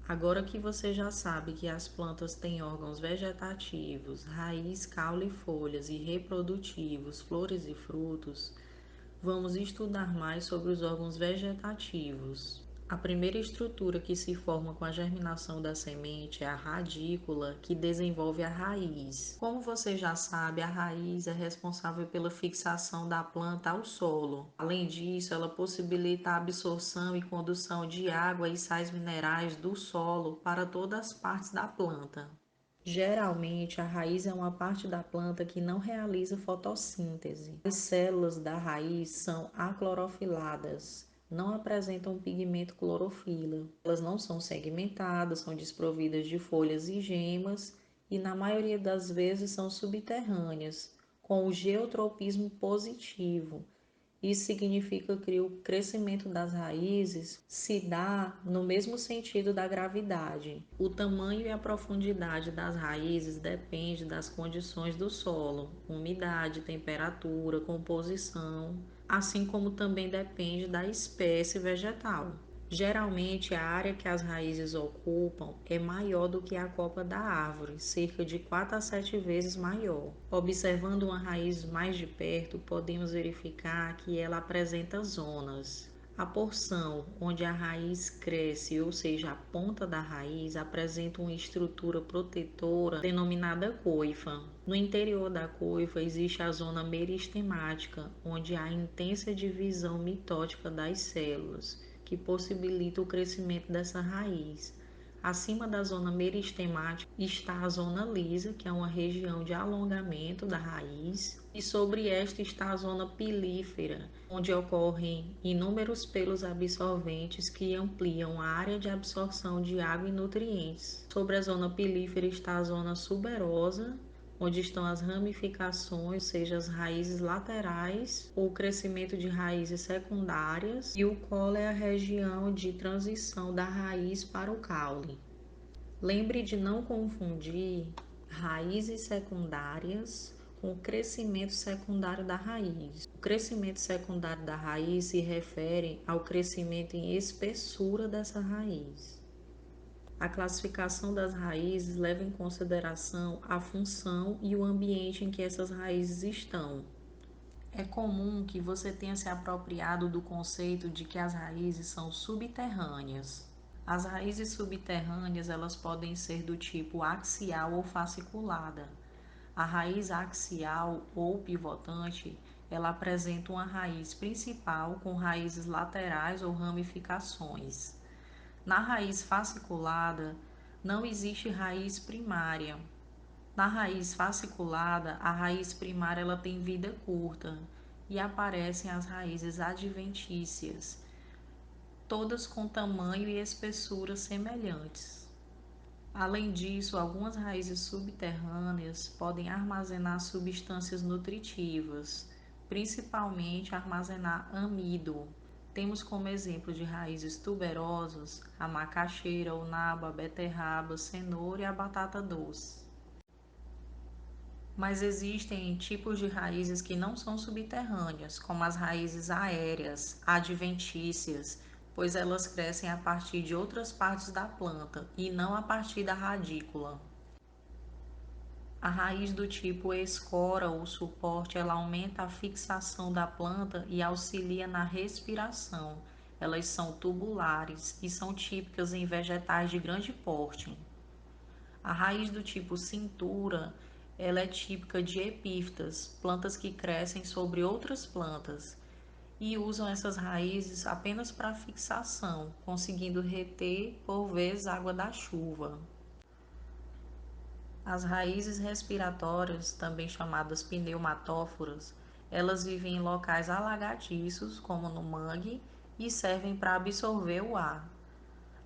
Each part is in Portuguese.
Agora que você já sabe que as plantas têm órgãos vegetativos, raiz, caule e folhas, e reprodutivos, flores e frutos, vamos estudar mais sobre os órgãos vegetativos. A primeira estrutura que se forma com a germinação da semente é a radícula, que desenvolve a raiz. Como você já sabe, a raiz é responsável pela fixação da planta ao solo. Além disso, ela possibilita a absorção e condução de água e sais minerais do solo para todas as partes da planta. Geralmente, a raiz é uma parte da planta que não realiza fotossíntese. As células da raiz são aclorofiladas, não apresentam pigmento clorofila. Elas não são segmentadas, são desprovidas de folhas e gemas e, na maioria das vezes, são subterrâneas, com o geotropismo positivo. Isso significa que o crescimento das raízes se dá no mesmo sentido da gravidade. O tamanho e a profundidade das raízes depende das condições do solo, umidade, temperatura, composição, assim como também depende da espécie vegetal. Geralmente, a área que as raízes ocupam é maior do que a copa da árvore, cerca de 4 a 7 vezes maior. Observando uma raiz mais de perto, podemos verificar que ela apresenta zonas. A porção onde a raiz cresce, ou seja, a ponta da raiz, apresenta uma estrutura protetora denominada coifa. No interior da coifa existe a zona meristemática, onde há intensa divisão mitótica das células, que possibilita o crescimento dessa raiz. Acima da zona meristemática está a zona lisa, que é uma região de alongamento da raiz, e sobre esta está a zona pilífera, onde ocorrem inúmeros pelos absorventes que ampliam a área de absorção de água e nutrientes. Sobre a zona pilífera está a zona suberosa, onde estão as ramificações, ou seja, as raízes laterais, ou o crescimento de raízes secundárias, e o colo é a região de transição da raiz para o caule. Lembre de não confundir raízes secundárias com o crescimento secundário da raiz. O crescimento secundário da raiz se refere ao crescimento em espessura dessa raiz. A classificação das raízes leva em consideração a função e o ambiente em que essas raízes estão. É comum que você tenha se apropriado do conceito de que as raízes são subterrâneas. As raízes subterrâneas, elas podem ser do tipo axial ou fasciculada. A raiz axial ou pivotante, ela apresenta uma raiz principal com raízes laterais ou ramificações. Na raiz fasciculada, não existe raiz primária. Na raiz fasciculada, a raiz primária ela tem vida curta e aparecem as raízes adventícias, todas com tamanho e espessura semelhantes. Além disso, algumas raízes subterrâneas podem armazenar substâncias nutritivas, principalmente armazenar amido. Temos como exemplo de raízes tuberosas a macaxeira, o nabo, a beterraba, a cenoura e a batata doce. Mas existem tipos de raízes que não são subterrâneas, como as raízes aéreas, adventícias, pois elas crescem a partir de outras partes da planta e não a partir da radícula. A raiz do tipo escora ou suporte, ela aumenta a fixação da planta e auxilia na respiração. Elas são tubulares e são típicas em vegetais de grande porte. A raiz do tipo cintura, ela é típica de epífitas, plantas que crescem sobre outras plantas e usam essas raízes apenas para fixação, conseguindo reter por vezes água da chuva. As raízes respiratórias, também chamadas pneumatóforas, elas vivem em locais alagadiços, como no mangue, e servem para absorver o ar.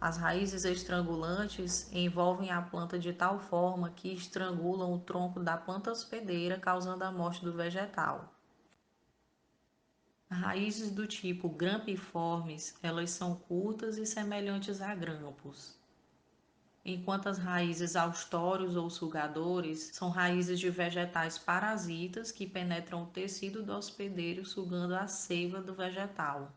As raízes estrangulantes envolvem a planta de tal forma que estrangulam o tronco da planta hospedeira, causando a morte do vegetal. Raízes do tipo grampiformes, elas são curtas e semelhantes a grampos, enquanto as raízes austórios ou sugadores são raízes de vegetais parasitas que penetram o tecido do hospedeiro, sugando a seiva do vegetal.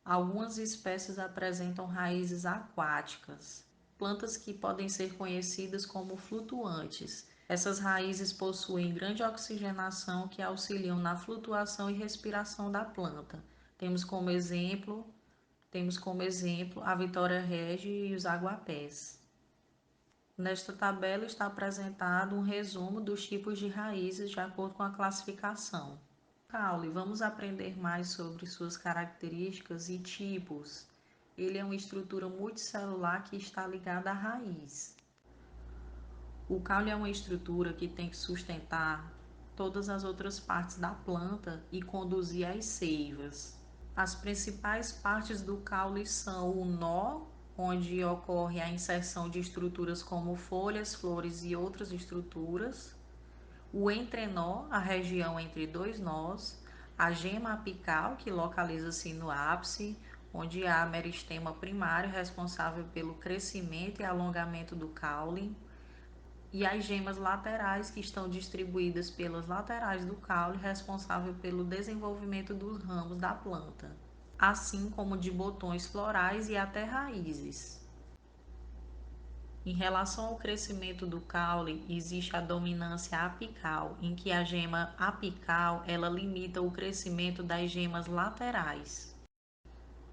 Algumas espécies apresentam raízes aquáticas, plantas que podem ser conhecidas como flutuantes. Essas raízes possuem grande oxigenação que auxiliam na flutuação e respiração da planta. Temos como exemplo, temos como exemplo a Vitória Regia e os aguapés. Nesta tabela está apresentado um resumo dos tipos de raízes de acordo com a classificação. Caule, vamos aprender mais sobre suas características e tipos. Ele é uma estrutura multicelular que está ligada à raiz. O caule é uma estrutura que tem que sustentar todas as outras partes da planta e conduzir as seivas. As principais partes do caule são o nó, onde ocorre a inserção de estruturas como folhas, flores e outras estruturas. O entrenó, a região entre dois nós. A gema apical, que localiza-se no ápice, onde há meristema primário responsável pelo crescimento e alongamento do caule. E as gemas laterais, que estão distribuídas pelas laterais do caule, responsável pelo desenvolvimento dos ramos da planta, assim como de botões florais e até raízes. Em relação ao crescimento do caule, existe a dominância apical, em que a gema apical ela limita o crescimento das gemas laterais.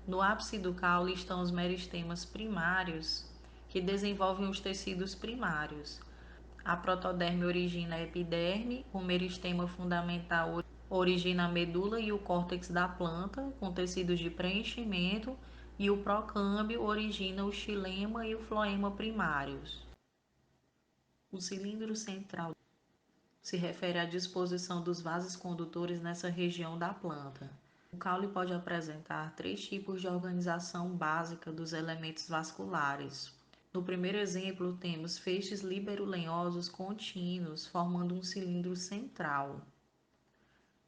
No ápice do caule estão os meristemas primários, que desenvolvem os tecidos primários. A protoderme origina a epiderme, o meristema fundamental origina a medula e o córtex da planta, com tecidos de preenchimento, e o procâmbio origina o xilema e o floema primários. O cilindro central se refere à disposição dos vasos condutores nessa região da planta. O caule pode apresentar três tipos de organização básica dos elementos vasculares. No primeiro exemplo, temos feixes liberolenhosos contínuos, formando um cilindro central.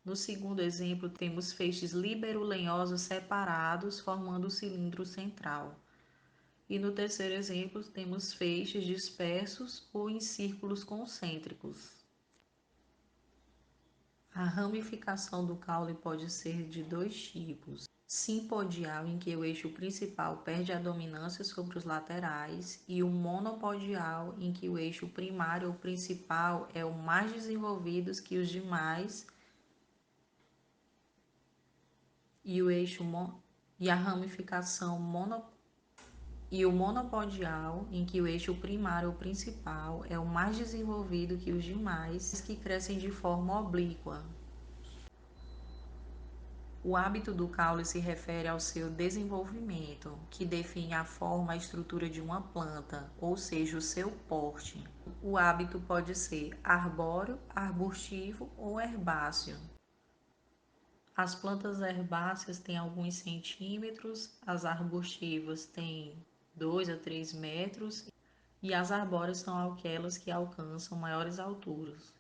No segundo exemplo, temos feixes liberolenhosos separados, formando o cilindro central. E no terceiro exemplo, temos feixes dispersos ou em círculos concêntricos. A ramificação do caule pode ser de dois tipos: simpodial, em que o eixo principal perde a dominância sobre os laterais, e o monopodial, em que o eixo primário ou principal é o mais desenvolvido que os demais, e o eixo e a ramificação e o monopodial, em que o eixo primário ou principal é o mais desenvolvido que os demais, que crescem de forma oblíqua. O hábito do caule se refere ao seu desenvolvimento, que define a forma e a estrutura de uma planta, ou seja, o seu porte. O hábito pode ser arbóreo, arbustivo ou herbáceo. As plantas herbáceas têm alguns centímetros, as arbustivas têm 2 a 3 metros e as arbóreas são aquelas que alcançam maiores alturas.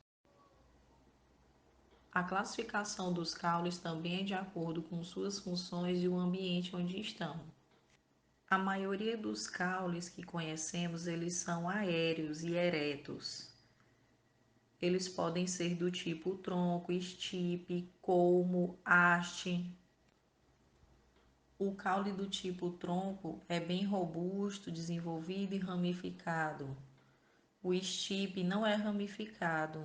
A classificação dos caules também é de acordo com suas funções e o ambiente onde estão. A maioria dos caules que conhecemos, eles são aéreos e eretos. Eles podem ser do tipo tronco, estipe, colmo, haste. O caule do tipo tronco é bem robusto, desenvolvido e ramificado. O estipe não é ramificado.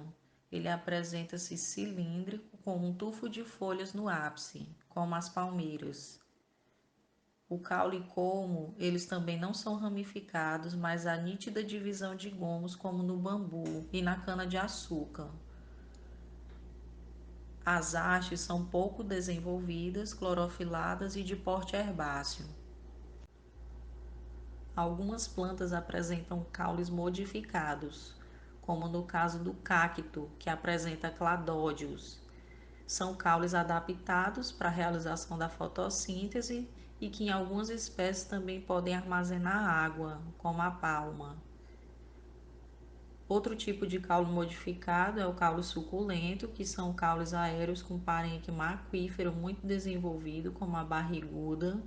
Ele apresenta-se cilíndrico com um tufo de folhas no ápice, como as palmeiras. O caule e colmo, eles também não são ramificados, mas há nítida divisão de gomos, como no bambu e na cana-de-açúcar. As hastes são pouco desenvolvidas, clorofiladas e de porte herbáceo. Algumas plantas apresentam caules modificados, como no caso do cacto, que apresenta cladódios. São caules adaptados para a realização da fotossíntese e que em algumas espécies também podem armazenar água, como a palma. Outro tipo de caule modificado é o caule suculento, que são caules aéreos com parênquima aquífero muito desenvolvido, como a barriguda.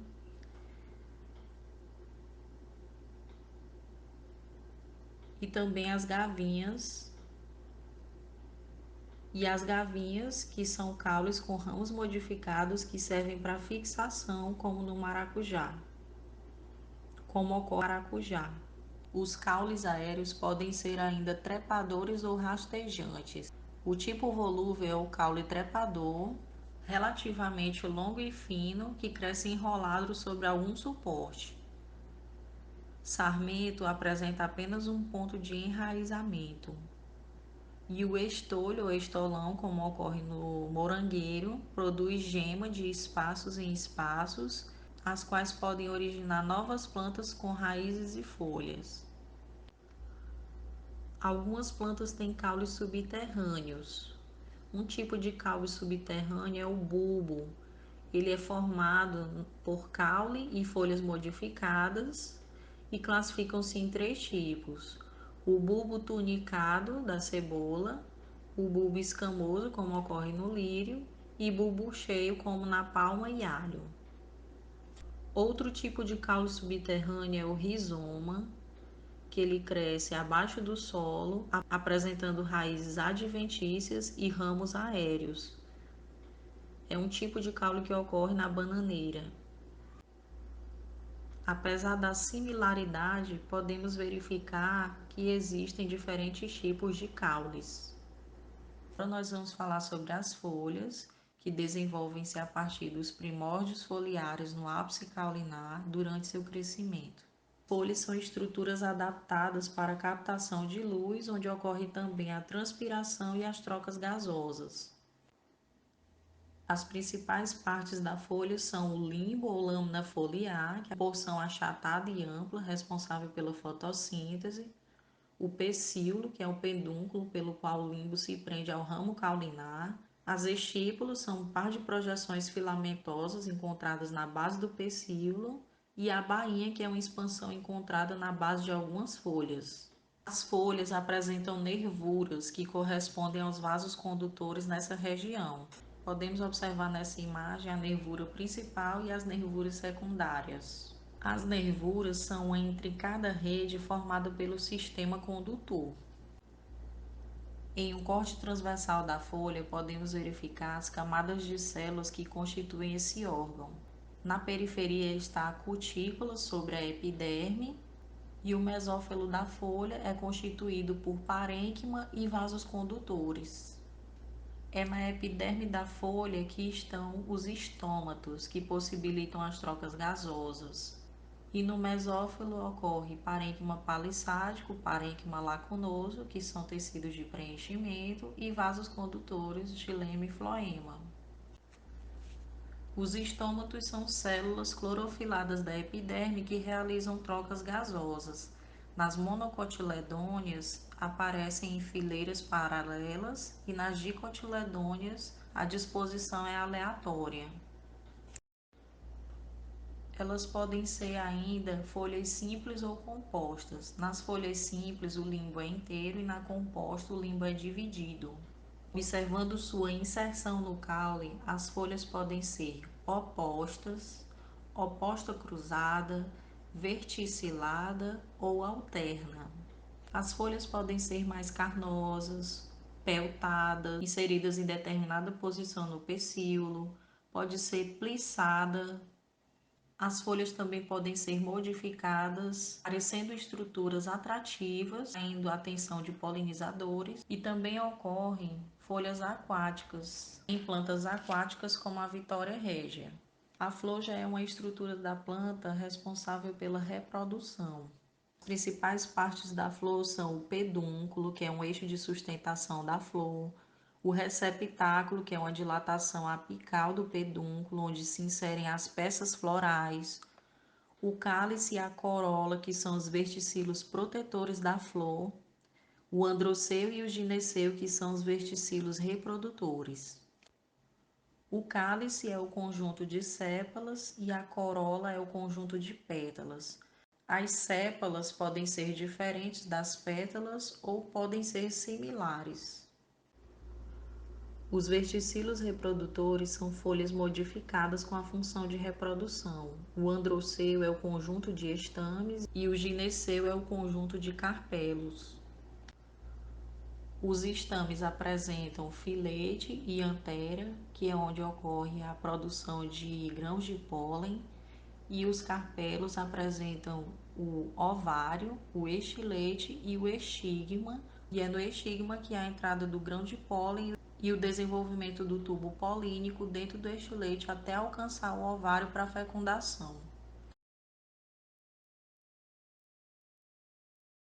E também as gavinhas, E as gavinhas, que são caules com ramos modificados que servem para fixação, como no maracujá, como ocorre no maracujá. Os caules aéreos podem ser ainda trepadores ou rastejantes. O tipo volúvel é o caule trepador, relativamente longo e fino, que cresce enrolado sobre algum suporte. Sarmento apresenta apenas um ponto de enraizamento. E o estolho ou estolão, como ocorre no morangueiro, produz gema de espaços em espaços, as quais podem originar novas plantas com raízes e folhas. Algumas plantas têm caules subterrâneos. Um tipo de caule subterrâneo é o bulbo. Ele é formado por caule e folhas modificadas e classificam-se em três tipos: o bulbo tunicado da cebola, o bulbo escamoso, como ocorre no lírio, e bulbo cheio, como na palma e alho. Outro tipo de caule subterrâneo é o rizoma, que ele cresce abaixo do solo, apresentando raízes adventícias e ramos aéreos. É um tipo de caule que ocorre na bananeira. Apesar da similaridade, podemos verificar que existem diferentes tipos de caules. Agora nós vamos falar sobre as folhas, que desenvolvem-se a partir dos primórdios foliares no ápice caulinar durante seu crescimento. Folhas são estruturas adaptadas para a captação de luz, onde ocorre também a transpiração e as trocas gasosas. As principais partes da folha são o limbo ou lâmina foliar, que é a porção achatada e ampla responsável pela fotossíntese, o pecíolo, que é o pedúnculo pelo qual o limbo se prende ao ramo caulinar, as estípulas são um par de projeções filamentosas encontradas na base do pecíolo, e a bainha, que é uma expansão encontrada na base de algumas folhas. As folhas apresentam nervuras que correspondem aos vasos condutores nessa região. Podemos observar nessa imagem a nervura principal e as nervuras secundárias. As nervuras são uma intrincada rede formada pelo sistema condutor. Em um corte transversal da folha, podemos verificar as camadas de células que constituem esse órgão. Na periferia está a cutícula sobre a epiderme, e o mesófilo da folha é constituído por parênquima e vasos condutores. É na epiderme da folha que estão os estômatos, que possibilitam as trocas gasosas. E no mesófilo ocorre parênquima palissádico, parênquima lacunoso, que são tecidos de preenchimento, e vasos condutores, xilema e floema. Os estômatos são células clorofiladas da epiderme que realizam trocas gasosas. Nas monocotiledôneas aparecem em fileiras paralelas e nas dicotiledôneas a disposição é aleatória. Elas podem ser ainda folhas simples ou compostas. Nas folhas simples, o limbo é inteiro e na composta, o limbo é dividido. Observando sua inserção no caule, as folhas podem ser opostas, oposta cruzada, verticilada ou alterna. As folhas podem ser mais carnosas, peltadas, inseridas em determinada posição no pecíolo, pode ser plissada. As folhas também podem ser modificadas, parecendo estruturas atrativas, atraindo a atenção de polinizadores, e também ocorrem folhas aquáticas, em plantas aquáticas como a Vitória régia. A flor já é uma estrutura da planta responsável pela reprodução. As principais partes da flor são o pedúnculo, que é um eixo de sustentação da flor, o receptáculo, que é uma dilatação apical do pedúnculo, onde se inserem as peças florais, o cálice e a corola, que são os verticilos protetores da flor, o androceu e o gineceu, que são os verticilos reprodutores. O cálice é o conjunto de sépalas e a corola é o conjunto de pétalas. As sépalas podem ser diferentes das pétalas ou podem ser similares. Os verticilos reprodutores são folhas modificadas com a função de reprodução. O androceu é o conjunto de estames e o gineceu é o conjunto de carpelos. Os estames apresentam filete e antera, que é onde ocorre a produção de grãos de pólen, e os carpelos apresentam o ovário, o estilete e o estigma, e é no estigma que há a entrada do grão de pólen e o desenvolvimento do tubo polínico dentro do estilete até alcançar o ovário para fecundação.